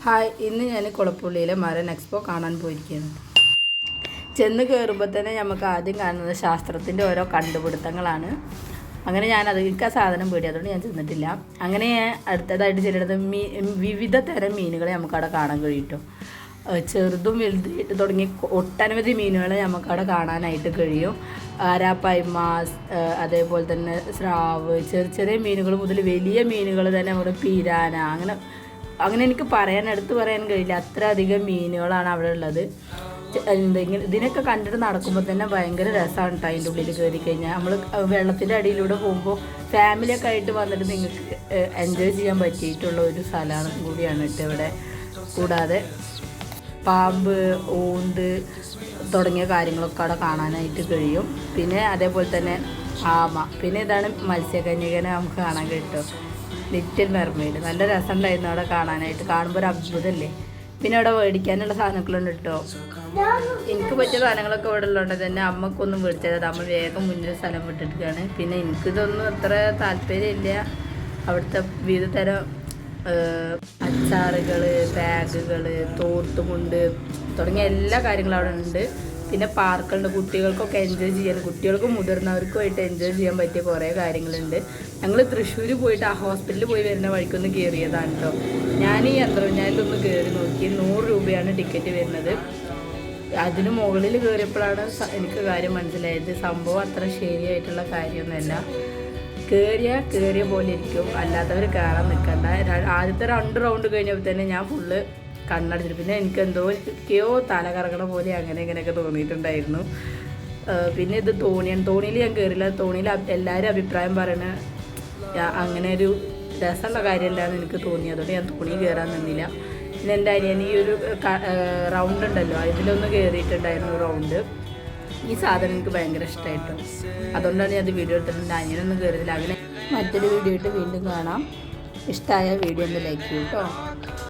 Hi, ഇന്ന് ഞാൻ കുളപ്പുള്ളിയിലെ Maran expo കാണാൻ പോയിരിക്കുകയാണ്. ചെന്ന് കയറുമ്പോൾ തന്നെ നമുക്ക് ആദ്യം കാണുന്നത് ശാസ്ത്രത്തിൻ്റെ ഓരോ കണ്ടുപിടുത്തങ്ങളാണ്. അങ്ങനെ എനിക്ക് ആ സാധനം പേടി, അതുകൊണ്ട് ഞാൻ ചെന്നിട്ടില്ല. അങ്ങനെ അടുത്തതായിട്ട് ചെല്ലുന്നത് വിവിധ തരം മീനുകളെ നമുക്കവിടെ കാണാൻ കഴിയും. ചെറുതും വലുതായിട്ട് തുടങ്ങി ഒട്ടനവധി മീനുകളെ നമുക്കവിടെ കാണാനായിട്ട് കഴിയും. ആരാപ്പൈമാസ്, അതേപോലെ തന്നെ സ്രാവ്, ചെറിയ മീനുകൾ മുതൽ വലിയ മീനുകൾ തന്നെ നമ്മുടെ പിരാന, അങ്ങനെ എനിക്ക് എടുത്ത് പറയാൻ കഴിയില്ല. അത്ര അധികം മീനുകളാണ് അവിടെ ഉള്ളത്. ഇതിനൊക്കെ കണ്ടിട്ട് നടക്കുമ്പോൾ തന്നെ ഭയങ്കര രസമാണ് കേട്ടോ. അതിൻ്റെ ഉള്ളിൽ കയറി കഴിഞ്ഞാൽ നമ്മൾ വെള്ളത്തിൻ്റെ അടിയിലൂടെ പോകുമ്പോൾ ഫാമിലിയൊക്കെ ആയിട്ട് വന്നിട്ട് നിങ്ങൾക്ക് എൻജോയ് ചെയ്യാൻ പറ്റിയിട്ടുള്ള ഒരു സ്ഥലമാണ് കൂടിയാണ് കേട്ടോ ഇവിടെ. കൂടാതെ പാമ്പ്, ഊന്ത് തുടങ്ങിയ കാര്യങ്ങളൊക്കെ അവിടെ കാണാനായിട്ട് കഴിയും. പിന്നെ അതേപോലെ തന്നെ ആമ, പിന്നെ ഇതാണ് മത്സ്യകന്യകനെ നമുക്ക് കാണാൻ കിട്ടും. ലിറ്റിൽ മെർമെയ്ഡ്, നല്ല രസമുണ്ടായിരുന്നു അവിടെ കാണാനായിട്ട്. കാണുമ്പോൾ ഒരു അത്ഭുതമല്ലേ. പിന്നെ അവിടെ മേടിക്കാനുള്ള സാധനങ്ങളുണ്ട് കേട്ടോ. എനിക്ക് പറ്റിയ സാധനങ്ങളൊക്കെ ഇവിടെ ഉള്ളതുകൊണ്ട് തന്നെ അമ്മക്കൊന്നും മേടിച്ചത് നമ്മൾ വേഗം മുന്നിൽ സ്ഥലം വിട്ടിട്ടാണ്. പിന്നെ എനിക്കിതൊന്നും അത്ര താല്പര്യമില്ല. അവിടുത്തെ വിവിധ തരം അച്ചാറുകൾ, ബാഗുകൾ, തോർത്തുമുണ്ട് തുടങ്ങിയ എല്ലാ കാര്യങ്ങളും അവിടെ ഉണ്ട്. പിന്നെ പാർക്കുണ്ട്, കുട്ടികൾക്കൊക്കെ എൻജോയ് ചെയ്യാൻ, കുട്ടികൾക്കും മുതിർന്നവർക്കുമായിട്ട് എൻജോയ് ചെയ്യാൻ പറ്റിയ കുറേ കാര്യങ്ങളുണ്ട്. ഞങ്ങൾ തൃശ്ശൂർ പോയിട്ട് ആ ഹോസ്പിറ്റലിൽ പോയി വരുന്ന വഴിക്കൊന്ന് കയറിയതാണ് കേട്ടോ. ഞാൻ ഈ യന്ത്രജ്ഞാനിലൊന്ന് കയറി നോക്കി. 100 രൂപയാണ് ടിക്കറ്റ് വരുന്നത്. അതിന് മുകളിൽ കയറിയപ്പോഴാണ് എനിക്ക് കാര്യം മനസ്സിലായത്. സംഭവം അത്ര ശരിയായിട്ടുള്ള കാര്യമൊന്നുമല്ല. കയറിയ പോലെ ഇരിക്കും, അല്ലാത്തവർ കയറാൻ നിൽക്കണ്ട. ആദ്യത്തെ 2 റൗണ്ട് കഴിഞ്ഞപ്പോൾ തന്നെ ഞാൻ ഫുള്ള് കണ്ണടച്ചിട്ട്, പിന്നെ എനിക്ക് എന്തൊക്കെയോ തല കറങ്ങണ പോലെ ഇങ്ങനെയൊക്കെ തോന്നിയിട്ടുണ്ടായിരുന്നു. പിന്നെ ഇത് തോണിയാണ്. തോണിയിൽ ഞാൻ കയറില്ല. തോണിയിൽ എല്ലാവരും അഭിപ്രായം പറയണ അങ്ങനെ ഒരു രസമുള്ള കാര്യമല്ല എന്ന് എനിക്ക് തോന്നി. അതുകൊണ്ട് ഞാൻ തോണി കയറാൻ നിന്നില്ല. പിന്നെ എൻ്റെ അനിയൻ ഈ ഒരു റൗണ്ട് ഉണ്ടല്ലോ, ഇതിലൊന്ന് കയറിയിട്ടുണ്ടായിരുന്നു റൗണ്ട്. ഈ സാധനം എനിക്ക് ഭയങ്കര ഇഷ്ടമായിട്ടു. അതുകൊണ്ടാണ് ഞാൻ അത് വീഡിയോ എടുത്തിട്ടുണ്ട്. അനിയനൊന്നും കയറിയില്ല. അങ്ങനെ മറ്റൊരു വീഡിയോ ഇട്ട് വീണ്ടും കാണാം. ഇഷ്ടമായ വീഡിയോ ഒന്ന് ലൈക്ക് ചെയ്യൂ കേട്ടോ.